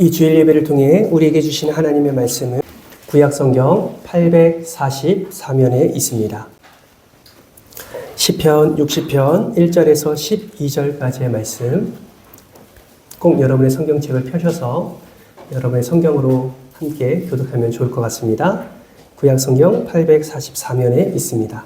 이 주일 예배를 통해 우리에게 주시는 하나님의 말씀은 구약성경 844면에 있습니다. 시편 60편 1절에서 12절까지의 말씀, 꼭 여러분의 성경책을 펴셔서 여러분의 성경으로 함께 교독하면 좋을 것 같습니다. 구약성경 844면에 있습니다.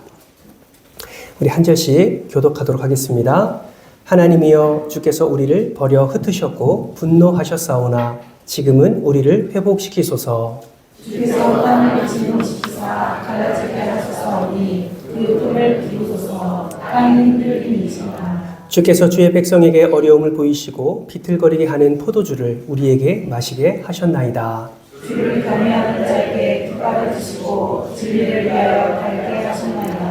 우리 한 절씩 교독하도록 하겠습니다. 하나님이여, 주께서 우리를 버려 흩으셨고 분노하셨사오나 지금은 우리를 회복시키소서. 주께서 땅을 진동시키사 갈라지게 하셨사오니 그 뿔을 비우소서. 땅이 흔들리니이시나. 주께서 주의 백성에게 어려움을 보이시고 비틀거리게 하는 포도주를 우리에게 마시게 하셨나이다. 주를 경외하는 자에게 깃발을 주시고 진리를 위하여 달게 하셨나이다.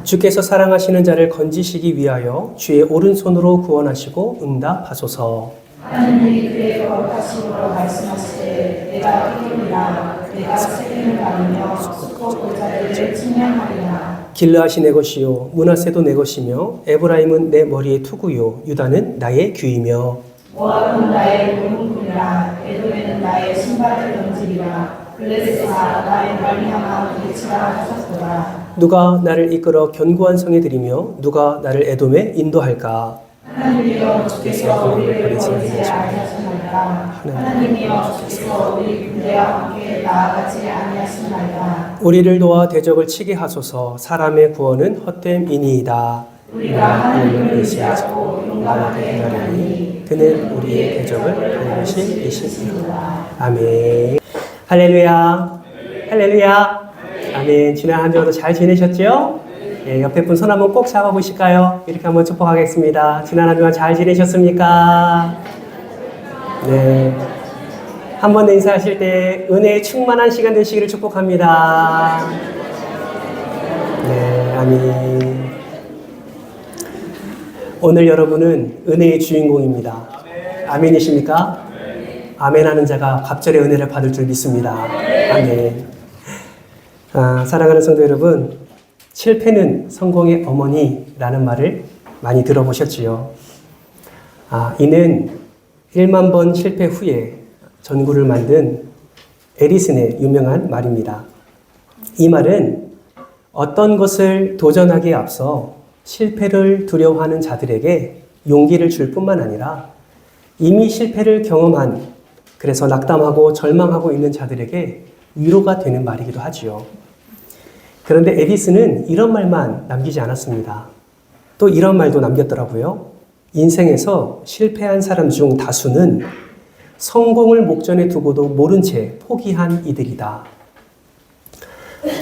주께서 사랑하시는 자를 건지시기 위하여 주의 오른손으로 구원하시고 응답하소서. 하나님이 그의 거룩하심으로 말씀하시되 내가 이기리라. 내가 세겜을 가르며 수고 보자들을 측량하리라. 길르앗이 내 것이요 므낫세도 내 것이며 에브라임은 내 머리의 투구요 유다는 나의 귀이며 모압은 나의 골문이라. 에돔에는 나의 신발을 던지리라. 블레셋아 나의 말미암아 부딪히라 하셨도다. 누가 나를 이끌어 견고한 성에 들이며 누가 나를 에돔에 인도할까? 하나님이여, 주께서 우리를 버리지 아니하셨나이다. 하나님이여, 주께서 우리 군대와 함께 나아가지 아니하셨나이다. 우리를 도와 대적을 치게 하소서. 사람의 구원은 헛됨이니이다. 우리가 하나님을 의지하고 용감하게 행하니 그는 우리의 대적을 도우신 이시니라. 아멘. 할렐루야. 할렐루야. 아멘. 지난 한 주도 잘 지내셨죠? 예, 옆에 분 손 한번 꼭 잡아보실까요? 이렇게 한번 축복하겠습니다. 지난 한 주간 잘 지내셨습니까? 네. 한 번 더 인사하실 때 은혜에 충만한 시간 되시기를 축복합니다. 네, 아멘. 오늘 여러분은 은혜의 주인공입니다. 아멘이십니까? 아멘 하는 자가 갑절의 은혜를 받을 줄 믿습니다. 아멘. 사랑하는 성도 여러분, 실패는 성공의 어머니라는 말을 많이 들어보셨지요. 이는 1만 번 실패 후에 전구를 만든 에디슨의 유명한 말입니다. 이 말은 어떤 것을 도전하기에 앞서 실패를 두려워하는 자들에게 용기를 줄 뿐만 아니라 이미 실패를 경험한, 그래서 낙담하고 절망하고 있는 자들에게 위로가 되는 말이기도 하지요. 그런데 에디슨은 이런 말만 남기지 않았습니다. 또 이런 말도 남겼더라고요. 인생에서 실패한 사람 중 다수는 성공을 목전에 두고도 모른 채 포기한 이들이다.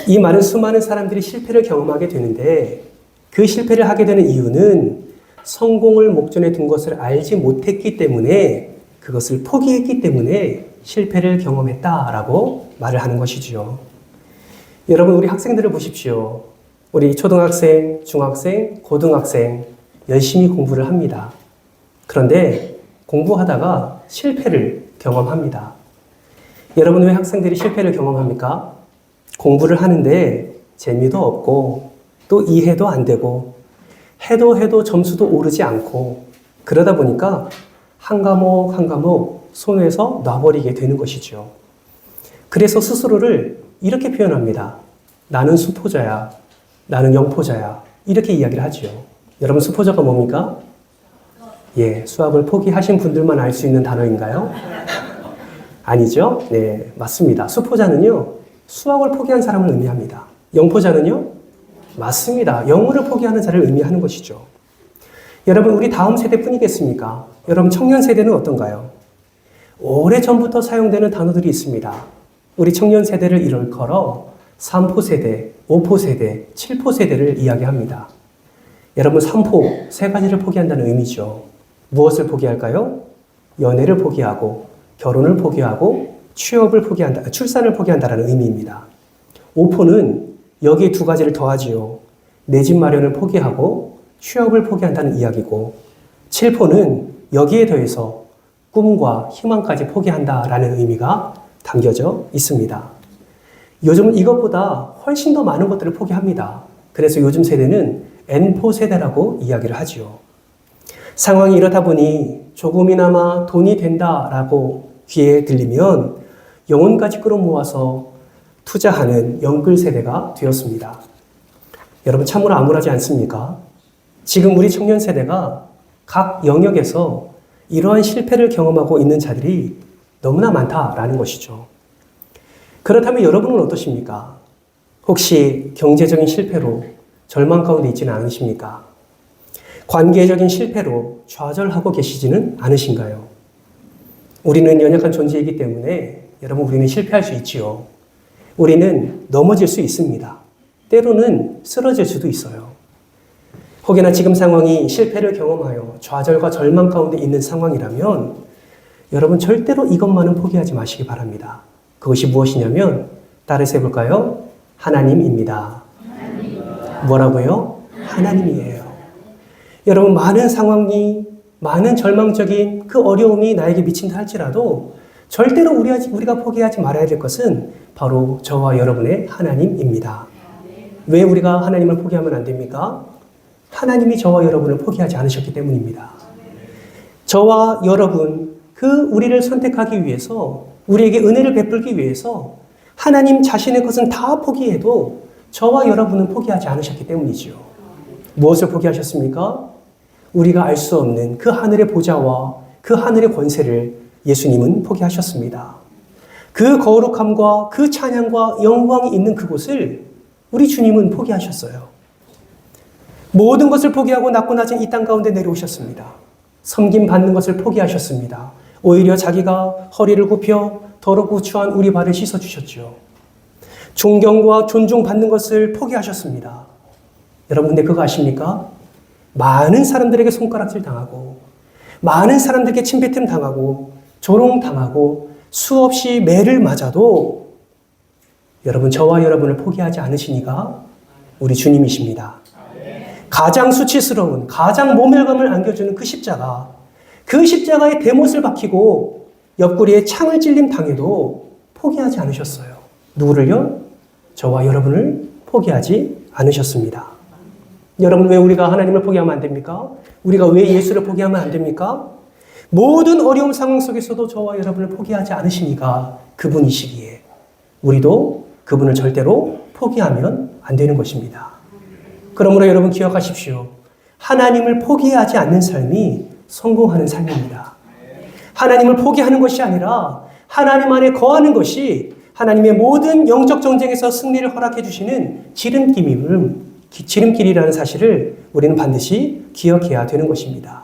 이 말은 수많은 사람들이 실패를 경험하게 되는데 그 실패를 하게 되는 이유는 성공을 목전에 둔 것을 알지 못했기 때문에, 그것을 포기했기 때문에 실패를 경험했다라고 말을 하는 것이지요. 여러분, 우리 학생들을 보십시오. 우리 초등학생, 중학생, 고등학생 열심히 공부를 합니다. 그런데 공부하다가 실패를 경험합니다. 여러분, 왜 학생들이 실패를 경험합니까? 공부를 하는데 재미도 없고 또 이해도 안 되고 해도 점수도 오르지 않고 그러다 보니까 한 과목 한 과목 손에서 놔버리게 되는 것이죠. 그래서 스스로를 이렇게 표현합니다. 나는 수포자야. 나는 영포자야. 이렇게 이야기를 하지요. 여러분, 수포자가 뭡니까? 예, 수학을 포기하신 분들만 알 수 있는 단어인가요? 아니죠? 네, 맞습니다. 수포자는요, 수학을 포기한 사람을 의미합니다. 영포자는요? 맞습니다. 영어를 포기하는 자를 의미하는 것이죠. 여러분, 우리 다음 세대뿐이겠습니까? 여러분, 청년 세대는 어떤가요? 오래전부터 사용되는 단어들이 있습니다. 우리 청년 세대를 일컬어 3포 세대, 5포 세대, 7포 세대를 이야기합니다. 여러분, 3포, 세 가지를 포기한다는 의미죠. 무엇을 포기할까요? 연애를 포기하고, 결혼을 포기하고, 취업을 포기한다, 출산을 포기한다는 의미입니다. 5포는 여기에 두 가지를 더하지요. 내 집 마련을 포기하고, 취업을 포기한다는 이야기고, 7포는 여기에 더해서 꿈과 희망까지 포기한다라는 의미가 담겨져 있습니다. 요즘은 이것보다 훨씬 더 많은 것들을 포기합니다. 그래서 요즘 세대는 N포 세대라고 이야기를 하지요. 상황이 이렇다 보니 조금이나마 돈이 된다라고 귀에 들리면 영혼까지 끌어모아서 투자하는 영끌 세대가 되었습니다. 여러분 참으로 암울하지 않습니까? 지금 우리 청년 세대가 각 영역에서 이러한 실패를 경험하고 있는 자들이 너무나 많다라는 것이죠. 그렇다면 여러분은 어떠십니까? 혹시 경제적인 실패로 절망 가운데 있지는 않으십니까? 관계적인 실패로 좌절하고 계시지는 않으신가요? 우리는 연약한 존재이기 때문에 여러분 우리는 실패할 수 있지요. 우리는 넘어질 수 있습니다. 때로는 쓰러질 수도 있어요. 혹여나 지금 상황이 실패를 경험하여 좌절과 절망 가운데 있는 상황이라면 여러분 절대로 이것만은 포기하지 마시기 바랍니다. 그것이 무엇이냐면 따라서 해볼까요? 하나님입니다. 뭐라고요? 하나님이에요. 여러분 많은 상황이 많은 절망적인 그 어려움이 나에게 미친다 할지라도 절대로 우리가 포기하지 말아야 될 것은 바로 저와 여러분의 하나님입니다. 왜 우리가 하나님을 포기하면 안 됩니까? 하나님이 저와 여러분을 포기하지 않으셨기 때문입니다. 저와 여러분, 우리를 선택하기 위해서, 우리에게 은혜를 베풀기 위해서 하나님 자신의 것은 다 포기해도 저와 여러분은 포기하지 않으셨기 때문이지요. 무엇을 포기하셨습니까? 우리가 알 수 없는 그 하늘의 보좌와 그 하늘의 권세를 예수님은 포기하셨습니다. 그 거룩함과 그 찬양과 영광이 있는 그곳을 우리 주님은 포기하셨어요. 모든 것을 포기하고 낮고 낮은 이 땅 가운데 내려오셨습니다. 섬김 받는 것을 포기하셨습니다. 오히려 자기가 허리를 굽혀 더럽고 추한 우리 발을 씻어주셨죠. 존경과 존중받는 것을 포기하셨습니다. 여러분 근데 그거 아십니까? 많은 사람들에게 손가락질 당하고 많은 사람들에게 침뱉음 당하고 조롱당하고 수없이 매를 맞아도 여러분 저와 여러분을 포기하지 않으시니가 우리 주님이십니다. 가장 수치스러운 가장 모멸감을 안겨주는 그 십자가의 대못을 박히고 옆구리에 창을 찔림 당해도 포기하지 않으셨어요. 누구를요? 저와 여러분을 포기하지 않으셨습니다. 여러분 왜 우리가 하나님을 포기하면 안 됩니까? 우리가 왜 예수를 포기하면 안 됩니까? 모든 어려움 상황 속에서도 저와 여러분을 포기하지 않으시니까 그분이시기에 우리도 그분을 절대로 포기하면 안 되는 것입니다. 그러므로 여러분 기억하십시오. 하나님을 포기하지 않는 삶이 성공하는 삶입니다. 하나님을 포기하는 것이 아니라 하나님 안에 거하는 것이 하나님의 모든 영적 전쟁에서 승리를 허락해 주시는 지름길이라는 사실을 우리는 반드시 기억해야 되는 것입니다.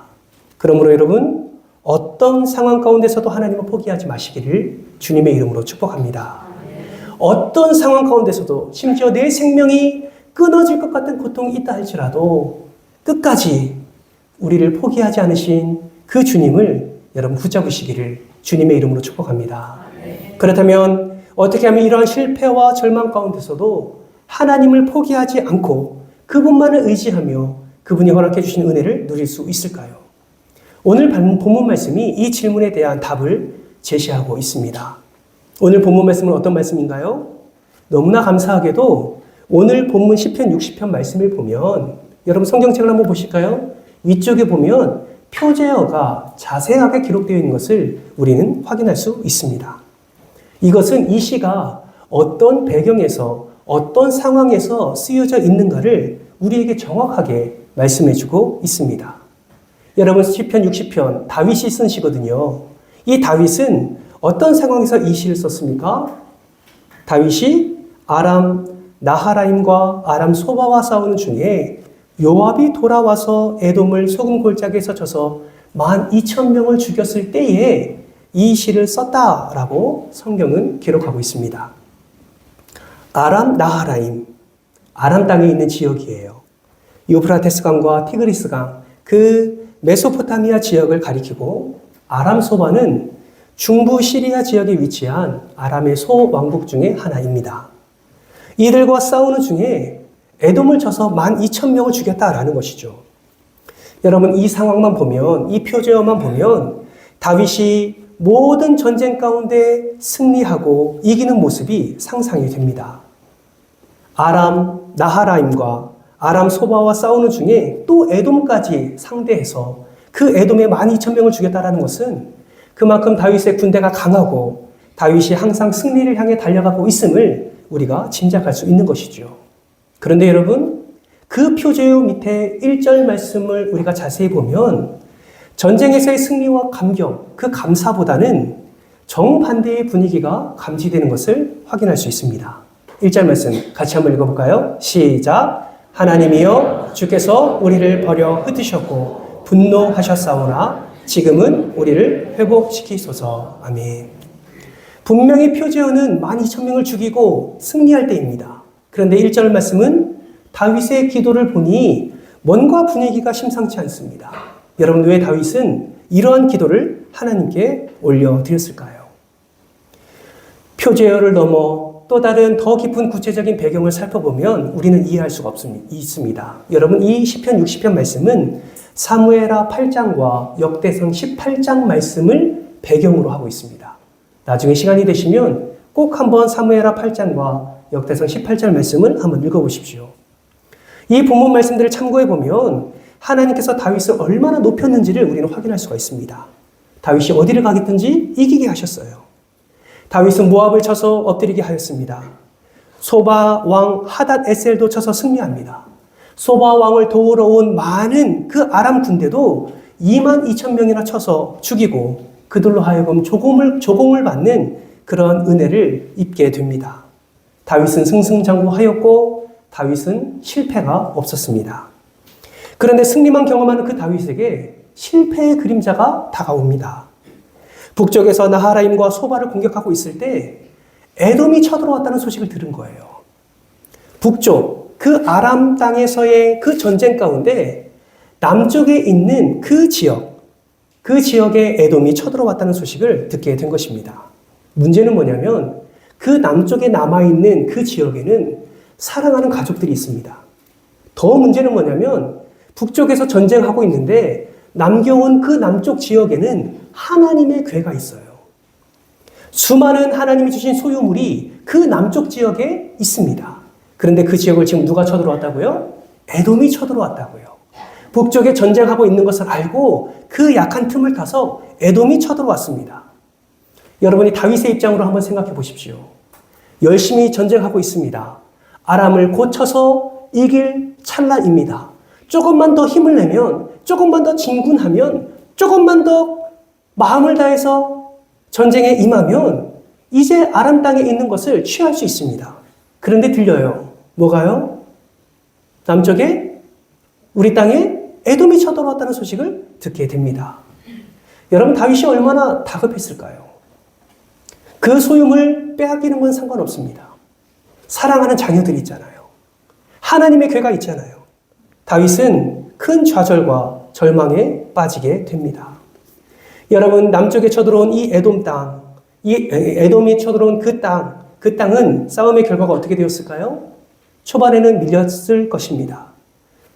그러므로 여러분 어떤 상황 가운데서도 하나님을 포기하지 마시기를 주님의 이름으로 축복합니다. 어떤 상황 가운데서도 심지어 내 생명이 끊어질 것 같은 고통이 있다 할지라도 끝까지 우리를 포기하지 않으신 그 주님을 여러분 붙잡으시기를 주님의 이름으로 축복합니다. 그렇다면 어떻게 하면 이러한 실패와 절망 가운데서도 하나님을 포기하지 않고 그분만을 의지하며 그분이 허락해 주신 은혜를 누릴 수 있을까요? 오늘 본문 말씀이 이 질문에 대한 답을 제시하고 있습니다. 오늘 본문 말씀은 어떤 말씀인가요? 너무나 감사하게도 오늘 본문 시편 60편 말씀을 보면 여러분 성경책을 한번 보실까요? 위쪽에 보면 표제어가 자세하게 기록되어 있는 것을 우리는 확인할 수 있습니다. 이것은 이 시가 어떤 배경에서 어떤 상황에서 쓰여져 있는가를 우리에게 정확하게 말씀해주고 있습니다. 여러분 시편 60편 다윗이 쓴 시거든요. 이 다윗은 어떤 상황에서 이 시를 썼습니까? 다윗이 아람 나하라임과 아람 소바와 싸우는 중에 요압이 돌아와서 에돔을 소금 골짜기에서 쳐서 12,000명을 죽였을 때에 이 시를 썼다라고 성경은 기록하고 있습니다. 아람 나하라임, 아람 땅에 있는 지역이에요. 유프라테스 강과 티그리스 강, 그 메소포타미아 지역을 가리키고 아람 소바는 중부 시리아 지역에 위치한 아람의 소왕국 중에 하나입니다. 이들과 싸우는 중에 에돔을 쳐서 12,000명을 죽였다라는 것이죠. 여러분 이 상황만 보면 이 표제어만 보면 다윗이 모든 전쟁 가운데 승리하고 이기는 모습이 상상이 됩니다. 아람 나하라임과 아람 소바와 싸우는 중에 또 에돔까지 상대해서 그 에돔에 12,000명을 죽였다라는 것은 그만큼 다윗의 군대가 강하고 다윗이 항상 승리를 향해 달려가고 있음을 우리가 짐작할 수 있는 것이죠. 그런데 여러분, 그 표제요 밑에 1절 말씀을 우리가 자세히 보면 전쟁에서의 승리와 감격, 그 감사보다는 정반대의 분위기가 감지되는 것을 확인할 수 있습니다. 1절 말씀 같이 한번 읽어볼까요? 시작! 하나님이여 주께서 우리를 버려 흩으셨고 분노하셨사오나 지금은 우리를 회복시키소서. 아멘. 분명히 표제어는 12,000명을 죽이고 승리할 때입니다. 그런데 1절 말씀은 다윗의 기도를 보니 뭔가 분위기가 심상치 않습니다. 여러분, 왜 다윗은 이러한 기도를 하나님께 올려드렸을까요? 표제어를 넘어 또 다른 더 깊은 구체적인 배경을 살펴보면 우리는 이해할 수가 있습니다. 여러분, 이 시편 60편 말씀은 사무엘하 8장과 역대상 18장 말씀을 배경으로 하고 있습니다. 나중에 시간이 되시면 꼭 한번 사무엘하 8장과 역대상 18장 말씀을 한번 읽어보십시오. 이 본문 말씀들을 참고해보면 하나님께서 다윗을 얼마나 높였는지를 우리는 확인할 수가 있습니다. 다윗이 어디를 가겠든지 이기게 하셨어요. 다윗은 모압을 쳐서 엎드리게 하였습니다. 소바 왕 하닷 에셀도 쳐서 승리합니다. 소바 왕을 도우러 온 많은 그 아람 군대도 22,000명이나 쳐서 죽이고 그들로 하여금 조공을 받는 그런 은혜를 입게 됩니다. 다윗은 승승장구하였고 다윗은 실패가 없었습니다. 그런데 승리만 경험하는 그 다윗에게 실패의 그림자가 다가옵니다. 북쪽에서 나하라임과 소바를 공격하고 있을 때 에돔이 쳐들어왔다는 소식을 들은 거예요. 북쪽 그 아람 땅에서의 그 전쟁 가운데 남쪽에 있는 그 지역에 에돔이 쳐들어왔다는 소식을 듣게 된 것입니다. 문제는 뭐냐면 그 남쪽에 남아있는 그 지역에는 사랑하는 가족들이 있습니다. 더 문제는 뭐냐면 북쪽에서 전쟁하고 있는데 남겨온 그 남쪽 지역에는 하나님의 궤가 있어요. 수많은 하나님이 주신 소유물이 그 남쪽 지역에 있습니다. 그런데 그 지역을 지금 누가 쳐들어왔다고요? 에돔이 쳐들어왔다고요. 북쪽에 전쟁하고 있는 것을 알고 그 약한 틈을 타서 에돔이 쳐들어왔습니다. 여러분이 다윗의 입장으로 한번 생각해 보십시오. 열심히 전쟁하고 있습니다. 아람을 고쳐서 이길 찰나입니다. 조금만 더 힘을 내면, 조금만 더 진군하면, 조금만 더 마음을 다해서 전쟁에 임하면 이제 아람 땅에 있는 것을 취할 수 있습니다. 그런데 들려요. 뭐가요? 남쪽에 우리 땅에 에돔이 쳐들어왔다는 소식을 듣게 됩니다. 여러분, 다윗이 얼마나 다급했을까요? 그 소유물 빼앗기는 건 상관없습니다. 사랑하는 자녀들이 있잖아요. 하나님의 궤가 있잖아요. 다윗은 큰 좌절과 절망에 빠지게 됩니다. 여러분, 남쪽에 쳐들어온 이 에돔 땅, 이 에돔이 쳐들어온 그 땅은 싸움의 결과가 어떻게 되었을까요? 초반에는 밀렸을 것입니다.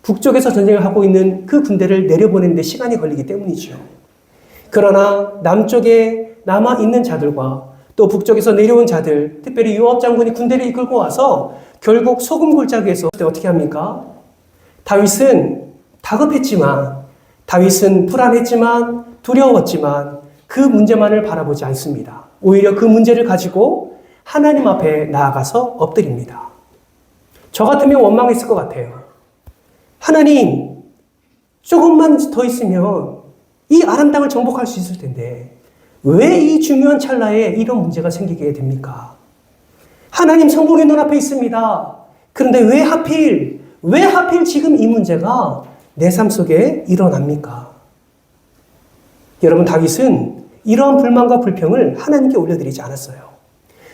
북쪽에서 전쟁을 하고 있는 그 군대를 내려보내는데 시간이 걸리기 때문이죠. 그러나 남쪽에 남아있는 자들과 또 북쪽에서 내려온 자들, 특별히 요압 장군이 군대를 이끌고 와서 결국 소금 골짜기에서 어떻게 합니까? 다윗은 다급했지만, 다윗은 불안했지만, 두려웠지만 그 문제만을 바라보지 않습니다. 오히려 그 문제를 가지고 하나님 앞에 나아가서 엎드립니다. 저 같으면 원망했을 것 같아요. 하나님, 조금만 더 있으면 이 아람 땅을 정복할 수 있을 텐데 왜 이 중요한 찰나에 이런 문제가 생기게 됩니까? 하나님, 성공의 눈앞에 있습니다. 그런데 왜 하필 지금 이 문제가 내 삶 속에 일어납니까? 여러분, 다윗은 이러한 불만과 불평을 하나님께 올려드리지 않았어요.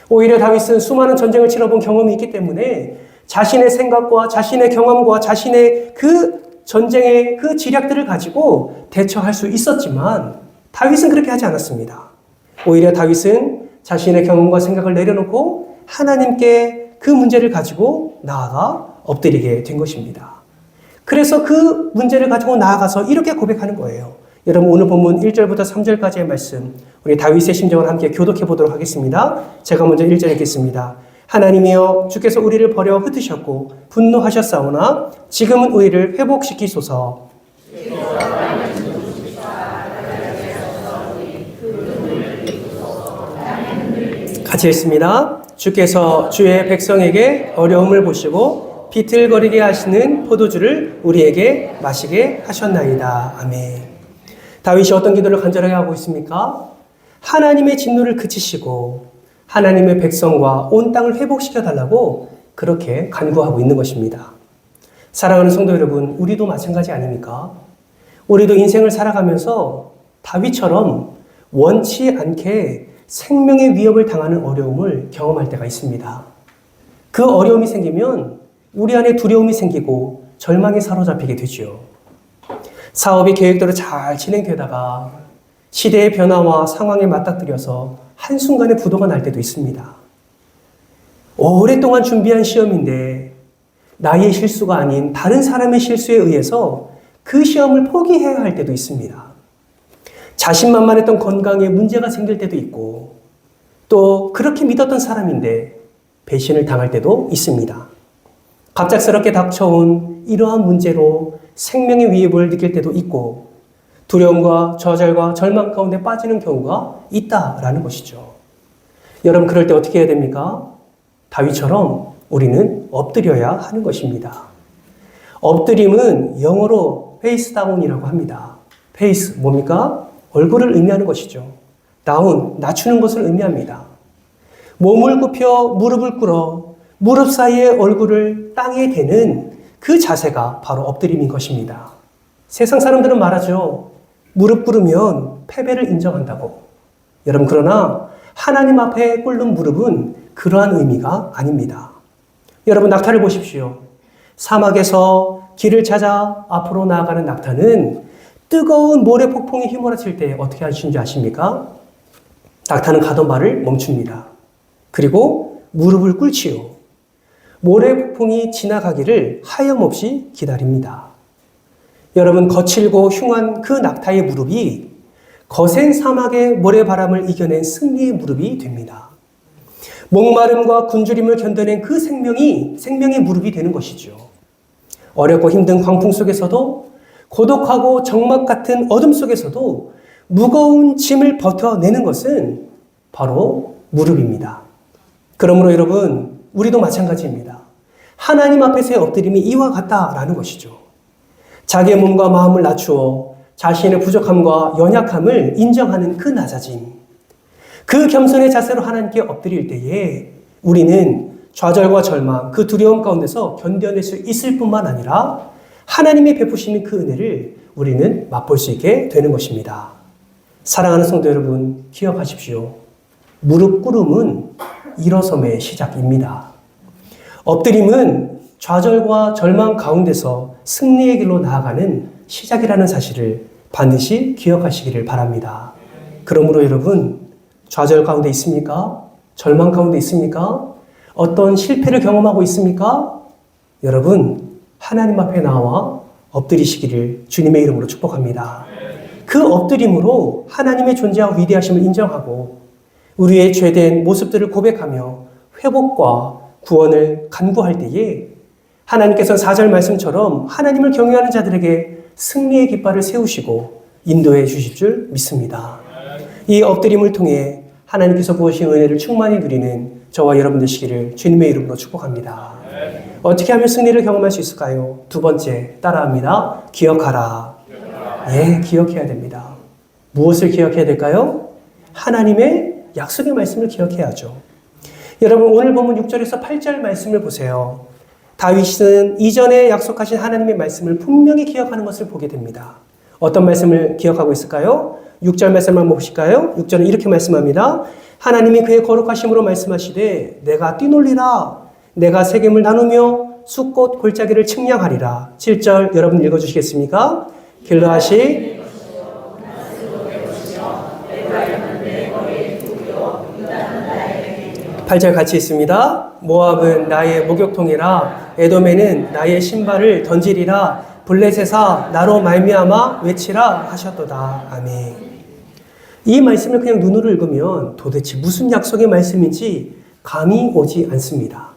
오히려 다윗은 수많은 전쟁을 치러본 경험이 있기 때문에 자신의 생각과 자신의 경험과 자신의 그 전쟁의 그 지략들을 가지고 대처할 수 있었지만 다윗은 그렇게 하지 않았습니다. 오히려 다윗은 자신의 경험과 생각을 내려놓고 하나님께 그 문제를 가지고 나아가 엎드리게 된 것입니다. 그래서 그 문제를 가지고 나아가서 이렇게 고백하는 거예요. 여러분, 오늘 본문 1절부터 3절까지의 말씀, 우리 다윗의 심정을 함께 교독해 보도록 하겠습니다. 제가 먼저 1절 읽겠습니다. 하나님이여 주께서 우리를 버려 흩으셨고 분노하셨사오나 지금은 우리를 회복시키소서. 같이 읽습니다. 주께서 주의 백성에게 어려움을 보시고 비틀거리게 하시는 포도주를 우리에게 마시게 하셨나이다. 아멘. 다윗이 어떤 기도를 간절하게 하고 있습니까? 하나님의 진노를 그치시고 하나님의 백성과 온 땅을 회복시켜 달라고 그렇게 간구하고 있는 것입니다. 사랑하는 성도 여러분, 우리도 마찬가지 아닙니까? 우리도 인생을 살아가면서 다윗처럼 원치 않게 생명의 위협을 당하는 어려움을 경험할 때가 있습니다. 그 어려움이 생기면 우리 안에 두려움이 생기고 절망에 사로잡히게 되죠. 사업이 계획대로 잘 진행되다가 시대의 변화와 상황에 맞닥뜨려서 한순간에 부도가 날 때도 있습니다. 오랫동안 준비한 시험인데 나의 실수가 아닌 다른 사람의 실수에 의해서 그 시험을 포기해야 할 때도 있습니다. 자신만만했던 건강에 문제가 생길 때도 있고 또 그렇게 믿었던 사람인데 배신을 당할 때도 있습니다. 갑작스럽게 닥쳐온 이러한 문제로 생명의 위협을 느낄 때도 있고 두려움과 좌절과 절망 가운데 빠지는 경우가 있다라는 것이죠. 여러분, 그럴 때 어떻게 해야 됩니까? 다윗처럼 우리는 엎드려야 하는 것입니다. 엎드림은 영어로 페이스 다운이라고 합니다. 페이스 뭡니까? 얼굴을 의미하는 것이죠. 다운, 낮추는 것을 의미합니다. 몸을 굽혀 무릎을 꿇어 무릎 사이에 얼굴을 땅에 대는 그 자세가 바로 엎드림인 것입니다. 세상 사람들은 말하죠. 무릎 꿇으면 패배를 인정한다고. 여러분, 그러나 하나님 앞에 꿇는 무릎은 그러한 의미가 아닙니다. 여러분, 낙타를 보십시오. 사막에서 길을 찾아 앞으로 나아가는 낙타는 뜨거운 모래 폭풍이 휘몰아칠 때 어떻게 하시는지 아십니까? 낙타는 가던 발을 멈춥니다. 그리고 무릎을 꿇지요. 모래 폭풍이 지나가기를 하염없이 기다립니다. 여러분, 거칠고 흉한 그 낙타의 무릎이 거센 사막의 모래바람을 이겨낸 승리의 무릎이 됩니다. 목마름과 굶주림을 견뎌낸 그 생명의 무릎이 되는 것이죠. 어렵고 힘든 광풍 속에서도 고독하고 적막 같은 어둠 속에서도 무거운 짐을 버텨내는 것은 바로 무릎입니다. 그러므로 여러분, 우리도 마찬가지입니다. 하나님 앞에서의 엎드림이 이와 같다라는 것이죠. 자기의 몸과 마음을 낮추어 자신의 부족함과 연약함을 인정하는 그 낮아짐, 그 겸손의 자세로 하나님께 엎드릴 때에 우리는 좌절과 절망, 그 두려움 가운데서 견뎌낼 수 있을 뿐만 아니라 하나님이 베푸시는 그 은혜를 우리는 맛볼 수 있게 되는 것입니다. 사랑하는 성도 여러분, 기억하십시오. 무릎 꿇음은 일어섬의 시작입니다. 엎드림은 좌절과 절망 가운데서 승리의 길로 나아가는 시작이라는 사실을 반드시 기억하시기를 바랍니다. 그러므로 여러분, 좌절 가운데 있습니까? 절망 가운데 있습니까? 어떤 실패를 경험하고 있습니까? 여러분, 하나님 앞에 나와 엎드리시기를 주님의 이름으로 축복합니다. 그 엎드림으로 하나님의 존재와 위대하심을 인정하고 우리의 죄된 모습들을 고백하며 회복과 구원을 간구할 때에 하나님께서는 4절 말씀처럼 하나님을 경외하는 자들에게 승리의 깃발을 세우시고 인도해 주실 줄 믿습니다. 이 엎드림을 통해 하나님께서 부으신 은혜를 충만히 누리는 저와 여러분 되시기를 주님의 이름으로 축복합니다. 어떻게 하면 승리를 경험할 수 있을까요? 두 번째, 따라합니다. 기억하라. 예, 기억해야 됩니다. 무엇을 기억해야 될까요? 하나님의 약속의 말씀을 기억해야죠. 여러분, 오늘 보면 6절에서 8절 말씀을 보세요. 다윗은 이전에 약속하신 하나님의 말씀을 분명히 기억하는 것을 보게 됩니다. 어떤 말씀을 기억하고 있을까요? 6절 말씀 한번 보실까요? 6절은 이렇게 말씀합니다. 하나님이 그의 거룩하심으로 말씀하시되 내가 뛰놀리라. 내가 세겜을 나누며 숫꽃 골짜기를 측량하리라. 7절 여러분 읽어주시겠습니까? 길르앗이 8절 같이 있습니다. 모압은 나의 목욕통이라 에돔에는 나의 신발을 던지리라. 블레셋아 나로 말미암아 외치라 하셨도다. 아멘. 이 말씀을 그냥 눈으로 읽으면 도대체 무슨 약속의 말씀인지 감이 오지 않습니다.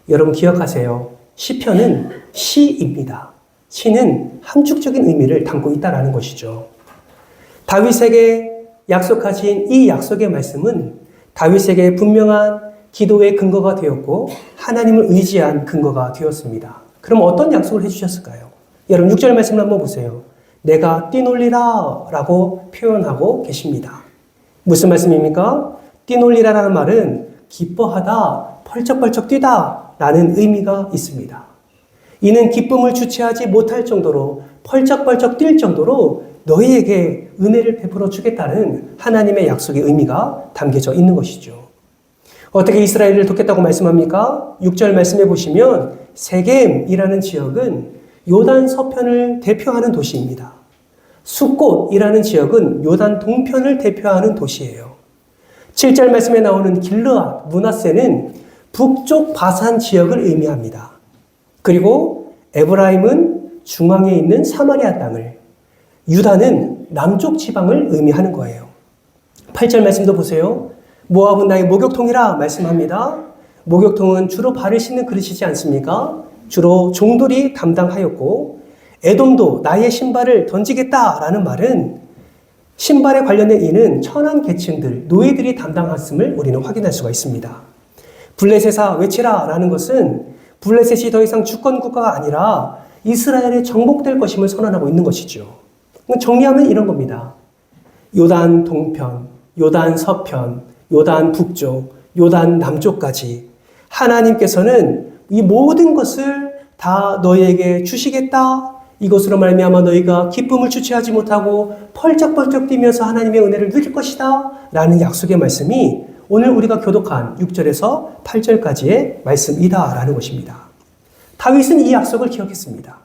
여러분 기억하세요. 시편은 시입니다. 시는 함축적인 의미를 담고 있다는 것이죠. 다윗에게 약속하신 이 약속의 말씀은 다윗에게 분명한 기도의 근거가 되었고 하나님을 의지한 근거가 되었습니다. 그럼 어떤 약속을 해주셨을까요? 여러분 6절 말씀을 한번 보세요. 내가 뛰놀리라 라고 표현하고 계십니다. 무슨 말씀입니까? 뛰놀리라라는 말은 기뻐하다, 펄쩍펄쩍 뛰다 라는 의미가 있습니다. 이는 기쁨을 주체하지 못할 정도로 펄쩍펄쩍 뛸 정도로 너희에게 은혜를 베풀어 주겠다는 하나님의 약속의 의미가 담겨져 있는 것이죠. 어떻게 이스라엘을 돕겠다고 말씀합니까? 6절 말씀해 보시면 세겜이라는 지역은 요단 서편을 대표하는 도시입니다. 숫꽃이라는 지역은 요단 동편을 대표하는 도시예요. 7절 말씀에 나오는 길르앗, 므낫세는 북쪽 바산 지역을 의미합니다. 그리고 에브라임은 중앙에 있는 사마리아 땅을, 유다는 남쪽 지방을 의미하는 거예요. 8절 말씀도 보세요. 모압은 나의 목욕통이라 말씀합니다. 목욕통은 주로 발을 씻는 그릇이지 않습니까? 주로 종들이 담당하였고 에돔도 나의 신발을 던지겠다라는 말은 신발에 관련된 이는 천한 계층들, 노예들이 담당했음을 우리는 확인할 수가 있습니다. 블레셋아 외치라 라는 것은 블레셋이 더 이상 주권 국가가 아니라 이스라엘의 정복될 것임을 선언하고 있는 것이죠. 정리하면 이런 겁니다. 요단 동편, 요단 서편, 요단 북쪽, 요단 남쪽까지 하나님께서는 이 모든 것을 다 너희에게 주시겠다. 이것으로 말미암아 너희가 기쁨을 주체하지 못하고 펄쩍펄쩍 뛰면서 하나님의 은혜를 누릴 것이다. 라는 약속의 말씀이 오늘 우리가 교독한 6절에서 8절까지의 말씀이다라는 것입니다. 다윗은 이 약속을 기억했습니다.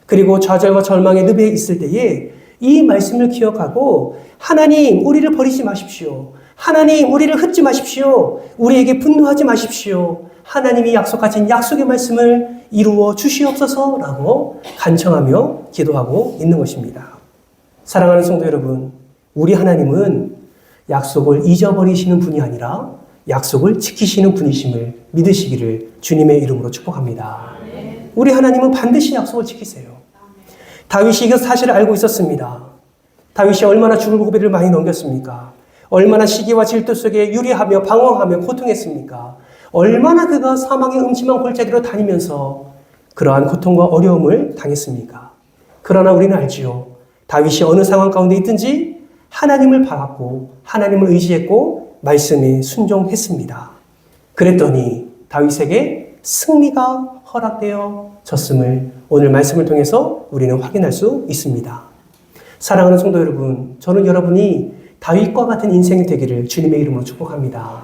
그리고 좌절과 절망의 늪에 있을 때에 이 말씀을 기억하고 하나님 우리를 버리지 마십시오. 하나님 우리를 흩지 마십시오. 우리에게 분노하지 마십시오. 하나님이 약속하신 약속의 말씀을 이루어 주시옵소서라고 간청하며 기도하고 있는 것입니다. 사랑하는 성도 여러분, 우리 하나님은 약속을 잊어버리시는 분이 아니라 약속을 지키시는 분이심을 믿으시기를 주님의 이름으로 축복합니다. 우리 하나님은 반드시 약속을 지키세요. 다윗이 그 사실을 알고 있었습니다. 다윗이 얼마나 죽을 고비를 많이 넘겼습니까? 얼마나 시기와 질투 속에 유리하며 방황하며 고통했습니까? 얼마나 그가 사망의 음침한 골짜기로 다니면서 그러한 고통과 어려움을 당했습니까? 그러나 우리는 알지요. 다윗이 어느 상황 가운데 있든지 하나님을 바랐고 하나님을 의지했고 말씀에 순종했습니다. 그랬더니 다윗에게 승리가 허락되어졌음을 오늘 말씀을 통해서 우리는 확인할 수 있습니다. 사랑하는 성도 여러분, 저는 여러분이 다윗과 같은 인생이 되기를 주님의 이름으로 축복합니다.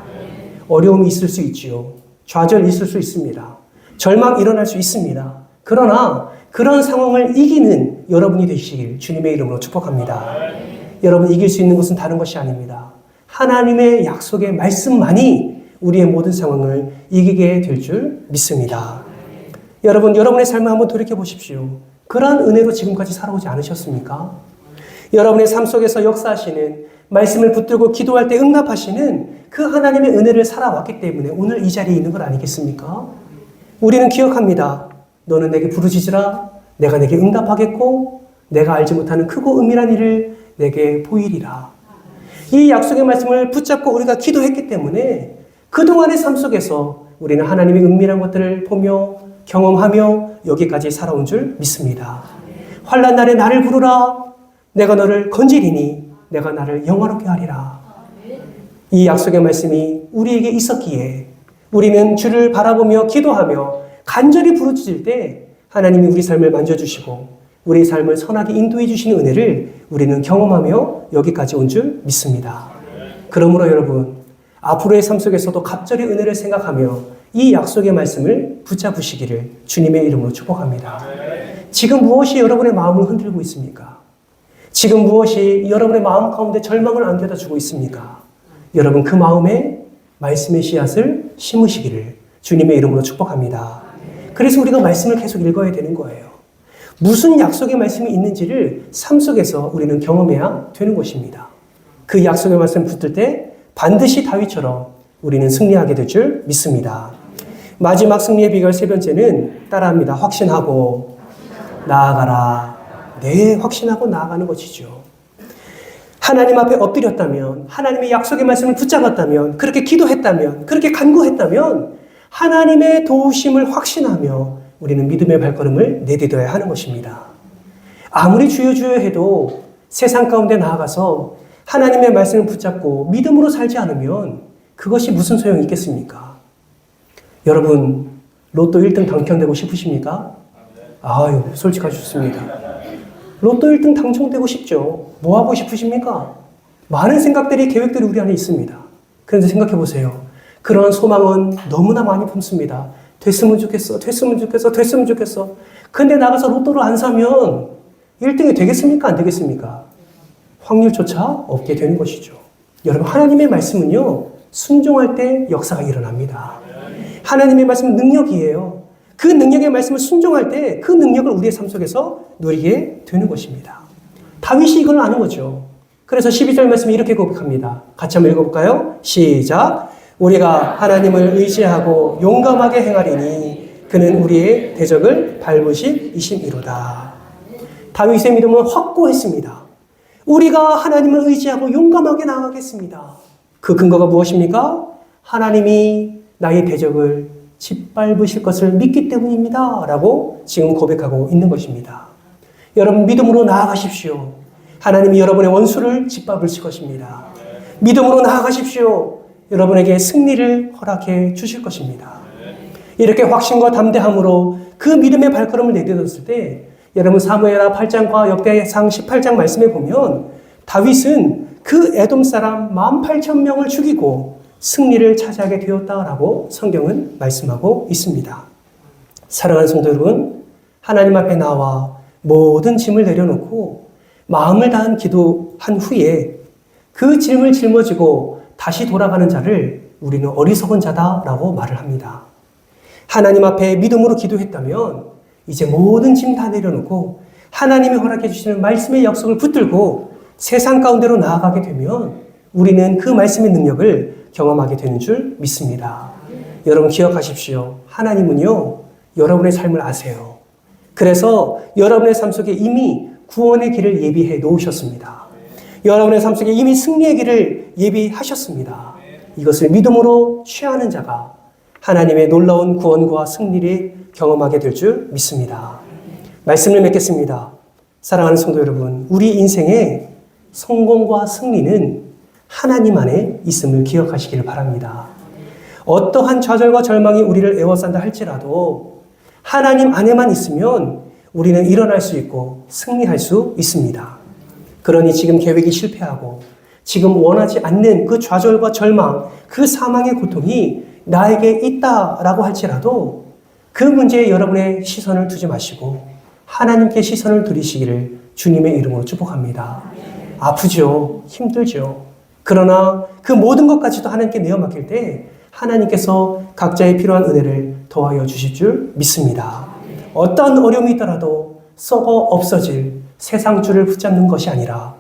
어려움이 있을 수 있지요. 좌절 있을 수 있습니다. 절망 일어날 수 있습니다. 그러나 그런 상황을 이기는 여러분이 되시길 주님의 이름으로 축복합니다. 여러분 이길 수 있는 것은 다른 것이 아닙니다. 하나님의 약속의 말씀만이 우리의 모든 상황을 이기게 될 줄 믿습니다. 여러분, 여러분의 삶을 한번 돌이켜 보십시오. 그러한 은혜로 지금까지 살아오지 않으셨습니까? 여러분의 삶 속에서 역사하시는 말씀을 붙들고 기도할 때 응답하시는 그 하나님의 은혜를 살아왔기 때문에 오늘 이 자리에 있는 것 아니겠습니까? 우리는 기억합니다. 너는 내게 부르짖으라. 내가 내게 응답하겠고 내가 알지 못하는 크고 은밀한 일을 내게 보이리라. 이 약속의 말씀을 붙잡고 우리가 기도했기 때문에 그동안의 삶 속에서 우리는 하나님의 은밀한 것들을 보며 경험하며 여기까지 살아온 줄 믿습니다. 환난 날에 나를 부르라. 내가 너를 건지리니 내가 나를 영화롭게 하리라. 이 약속의 말씀이 우리에게 있었기에 우리는 주를 바라보며 기도하며 간절히 부르짖을 때 하나님이 우리 삶을 만져주시고 우리 삶을 선하게 인도해 주시는 은혜를 우리는 경험하며 여기까지 온 줄 믿습니다. 그러므로 여러분, 앞으로의 삶 속에서도 갑절의 은혜를 생각하며 이 약속의 말씀을 붙잡으시기를 주님의 이름으로 축복합니다. 지금 무엇이 여러분의 마음을 흔들고 있습니까? 지금 무엇이 여러분의 마음 가운데 절망을 안겨다 주고 있습니까? 여러분 그 마음에 말씀의 씨앗을 심으시기를 주님의 이름으로 축복합니다. 그래서 우리가 말씀을 계속 읽어야 되는 거예요. 무슨 약속의 말씀이 있는지를 삶 속에서 우리는 경험해야 되는 것입니다. 그 약속의 말씀 붙들 때 반드시 다윗처럼 우리는 승리하게 될 줄 믿습니다. 마지막 승리의 비결 세 번째는 따라합니다. 확신하고 나아가라. 네, 확신하고 나아가는 것이죠. 하나님 앞에 엎드렸다면, 하나님의 약속의 말씀을 붙잡았다면, 그렇게 기도했다면, 그렇게 간구했다면 하나님의 도우심을 확신하며 우리는 믿음의 발걸음을 내디뎌야 하는 것입니다. 아무리 주여 주여 해도 세상 가운데 나아가서 하나님의 말씀을 붙잡고 믿음으로 살지 않으면 그것이 무슨 소용이 있겠습니까? 여러분, 로또 1등 당첨되고 싶으십니까? 아유, 솔직하셨습니다. 로또 1등 당첨되고 싶죠. 뭐 하고 싶으십니까? 많은 생각들이, 계획들이 우리 안에 있습니다. 그런데 생각해 보세요. 그런 소망은 너무나 많이 품습니다. 됐으면 좋겠어, 됐으면 좋겠어, 됐으면 좋겠어. 근데 나가서 로또를 안 사면 1등이 되겠습니까? 안 되겠습니까? 확률조차 없게 되는 것이죠. 여러분, 하나님의 말씀은요, 순종할 때 역사가 일어납니다. 하나님의 말씀은 능력이에요. 그 능력의 말씀을 순종할 때 그 능력을 우리의 삶 속에서 누리게 되는 것입니다. 다윗이 이걸 아는 거죠. 그래서 12절 말씀이 이렇게 고백합니다. 같이 한번 읽어볼까요? 시작. 우리가 하나님을 의지하고 용감하게 행하리니 그는 우리의 대적을 밟으심이로다. 다윗의 믿음은 확고했습니다. 우리가 하나님을 의지하고 용감하게 나아가겠습니다. 그 근거가 무엇입니까? 하나님이 나의 대적을 짓밟으실 것을 믿기 때문입니다. 라고 지금 고백하고 있는 것입니다. 여러분, 믿음으로 나아가십시오. 하나님이 여러분의 원수를 짓밟으실 것입니다. 믿음으로 나아가십시오. 여러분에게 승리를 허락해 주실 것입니다. 이렇게 확신과 담대함으로 그 믿음의 발걸음을 내딛었을 때 여러분, 사무엘하 8장과 역대상 18장 말씀에 보면 다윗은 그 에돔 사람 18,000명을 죽이고 승리를 차지하게 되었다라고 성경은 말씀하고 있습니다. 사랑하는 성도 여러분, 하나님 앞에 나와 모든 짐을 내려놓고 마음을 다한 기도한 후에 그 짐을 짊어지고 다시 돌아가는 자를 우리는 어리석은 자다라고 말을 합니다. 하나님 앞에 믿음으로 기도했다면 이제 모든 짐 다 내려놓고 하나님이 허락해 주시는 말씀의 약속을 붙들고 세상 가운데로 나아가게 되면 우리는 그 말씀의 능력을 경험하게 되는 줄 믿습니다. 여러분, 기억하십시오. 하나님은요, 여러분의 삶을 아세요. 그래서 여러분의 삶 속에 이미 구원의 길을 예비해 놓으셨습니다. 여러분의 삶 속에 이미 승리의 길을 예비하셨습니다. 이것을 믿음으로 취하는 자가 하나님의 놀라운 구원과 승리를 경험하게 될 줄 믿습니다. 말씀을 맺겠습니다. 사랑하는 성도 여러분, 우리 인생의 성공과 승리는 하나님 안에 있음을 기억하시기를 바랍니다. 어떠한 좌절과 절망이 우리를 에워싼다 할지라도 하나님 안에만 있으면 우리는 일어날 수 있고 승리할 수 있습니다. 그러니 지금 계획이 실패하고 지금 원하지 않는 그 좌절과 절망, 그 사망의 고통이 나에게 있다라고 할지라도 그 문제에 여러분의 시선을 두지 마시고 하나님께 시선을 들이시기를 주님의 이름으로 축복합니다. 아프죠? 힘들죠? 그러나 그 모든 것까지도 하나님께 내어 맡길 때 하나님께서 각자의 필요한 은혜를 더하여 주실 줄 믿습니다. 어떤 어려움이 있더라도 썩어 없어질 세상 줄을 붙잡는 것이 아니라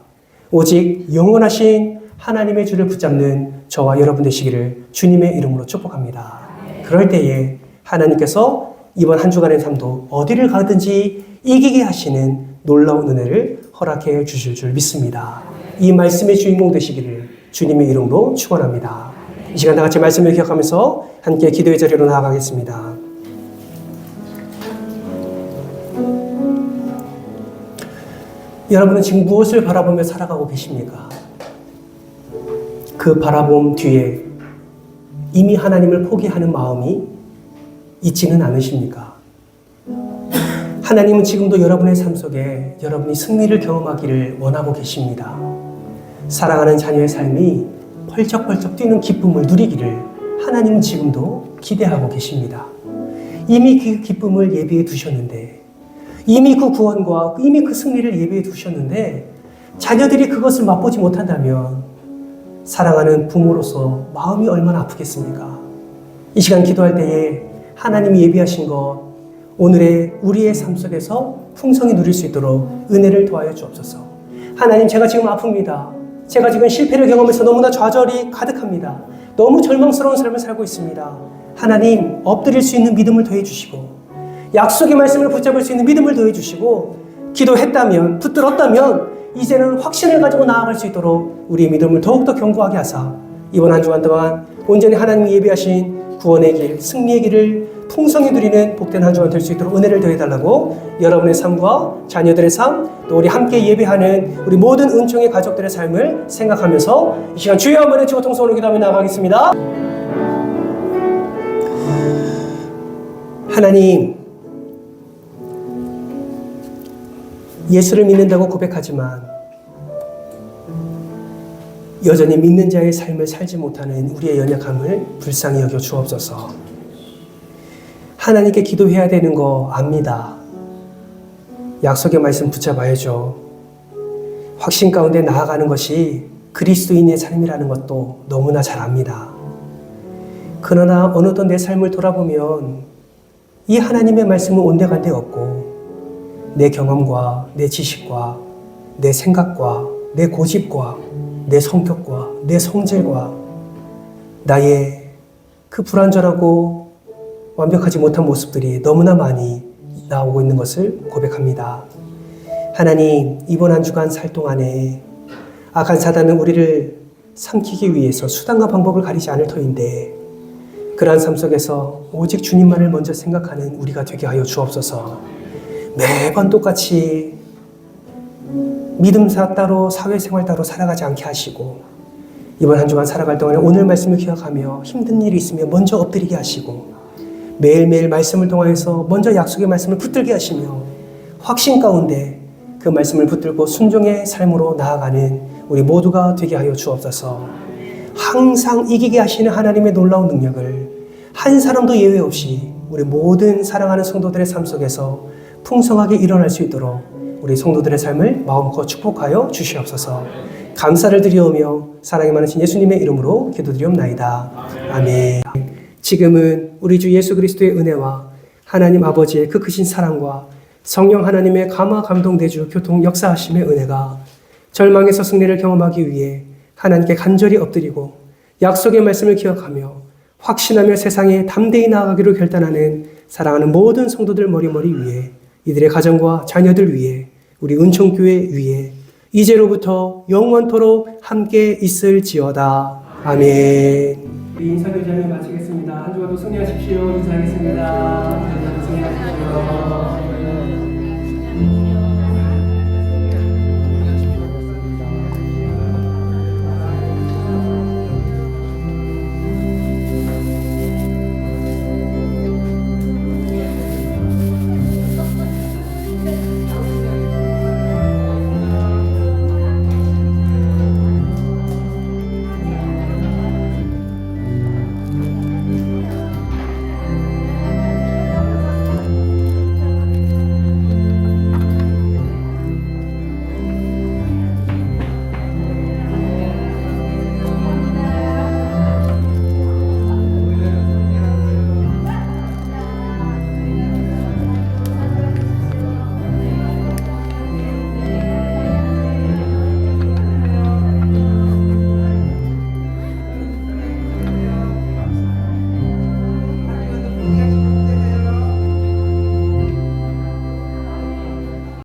오직 영원하신 하나님의 줄을 붙잡는 저와 여러분 되시기를 주님의 이름으로 축복합니다. 그럴 때에 하나님께서 이번 한 주간의 삶도 어디를 가든지 이기게 하시는 놀라운 은혜를 허락해 주실 줄 믿습니다. 이 말씀의 주인공 되시기를 주님의 이름으로 축원합니다. 이 시간 다 같이 말씀을 기억하면서 함께 기도의 자리로 나아가겠습니다. 여러분은 지금 무엇을 바라보며 살아가고 계십니까? 그 바라봄 뒤에 이미 하나님을 포기하는 마음이 있지는 않으십니까? 하나님은 지금도 여러분의 삶 속에 여러분이 승리를 경험하기를 원하고 계십니다. 사랑하는 자녀의 삶이 펄쩍펄쩍 뛰는 기쁨을 누리기를 하나님은 지금도 기대하고 계십니다. 이미 그 기쁨을 예비해 두셨는데, 이미 그 구원과 이미 그 승리를 예비해 두셨는데 자녀들이 그것을 맛보지 못한다면 사랑하는 부모로서 마음이 얼마나 아프겠습니까? 이 시간 기도할 때에 하나님이 예비하신 것, 오늘의 우리의 삶 속에서 풍성히 누릴 수 있도록 은혜를 더하여 주옵소서. 하나님, 제가 지금 아픕니다. 제가 지금 실패를 경험해서 너무나 좌절이 가득합니다. 너무 절망스러운 삶을 살고 있습니다. 하나님, 엎드릴 수 있는 믿음을 더해 주시고 약속의 말씀을 붙잡을 수 있는 믿음을 더해 주시고 기도했다면, 붙들었다면 이제는 확신을 가지고 나아갈 수 있도록 우리의 믿음을 더욱더 견고하게 하사 이번 한 주간 동안 온전히 하나님이 예비하신 구원의 길, 승리의 길을 풍성히 누리는 복된 한 주간 될 수 있도록 은혜를 더해달라고 여러분의 삶과 자녀들의 삶, 또 우리 함께 예배하는 우리 모든 은총의 가족들의 삶을 생각하면서 이 시간 주여 한번 외치고 통성으로 기도하며 나아가겠습니다. 하나님, 예수를 믿는다고 고백하지만 여전히 믿는 자의 삶을 살지 못하는 우리의 연약함을 불쌍히 여겨 주옵소서. 하나님께 기도해야 되는 거 압니다. 약속의 말씀 붙잡아야죠. 확신 가운데 나아가는 것이 그리스도인의 삶이라는 것도 너무나 잘 압니다. 그러나 어느덧 내 삶을 돌아보면 이 하나님의 말씀은 온데간데 없고 내 경험과 내 지식과 내 생각과 내 고집과 내 성격과 내 성질과 나의 그 불완전하고 완벽하지 못한 모습들이 너무나 많이 나오고 있는 것을 고백합니다. 하나님, 이번 한 주간 살 동안에 악한 사단은 우리를 삼키기 위해서 수단과 방법을 가리지 않을 터인데 그러한 삶 속에서 오직 주님만을 먼저 생각하는 우리가 되게 하여 주옵소서. 매번 똑같이 믿음사 따로 사회생활 따로 살아가지 않게 하시고 이번 한 주간 살아갈 동안에 오늘 말씀을 기억하며 힘든 일이 있으면 먼저 엎드리게 하시고 매일매일 말씀을 통하여서 먼저 약속의 말씀을 붙들게 하시며 확신 가운데 그 말씀을 붙들고 순종의 삶으로 나아가는 우리 모두가 되게 하여 주옵소서. 항상 이기게 하시는 하나님의 놀라운 능력을 한 사람도 예외 없이 우리 모든 사랑하는 성도들의 삶 속에서 풍성하게 일어날 수 있도록 우리 성도들의 삶을 마음껏 축복하여 주시옵소서. 감사를 드리오며 사랑이 많으신 예수님의 이름으로 기도드리옵나이다. 아멘. 지금은 우리 주 예수 그리스도의 은혜와 하나님 아버지의 그 크신 사랑과 성령 하나님의 감화 감동 대주 교통 역사하심의 은혜가 절망에서 승리를 경험하기 위해 하나님께 간절히 엎드리고 약속의 말씀을 기억하며 확신하며 세상에 담대히 나아가기로 결단하는 사랑하는 모든 성도들 머리머리 위에 이들의 가정과 자녀들 위해 우리 은총교회 위에 이제로부터 영원토록 함께 있을지어다. 아멘. 우리 인사교제를 마치겠습니다. 한 주간도 승리하십시오. 인사하겠습니다. 한 주간도 승리하십시오.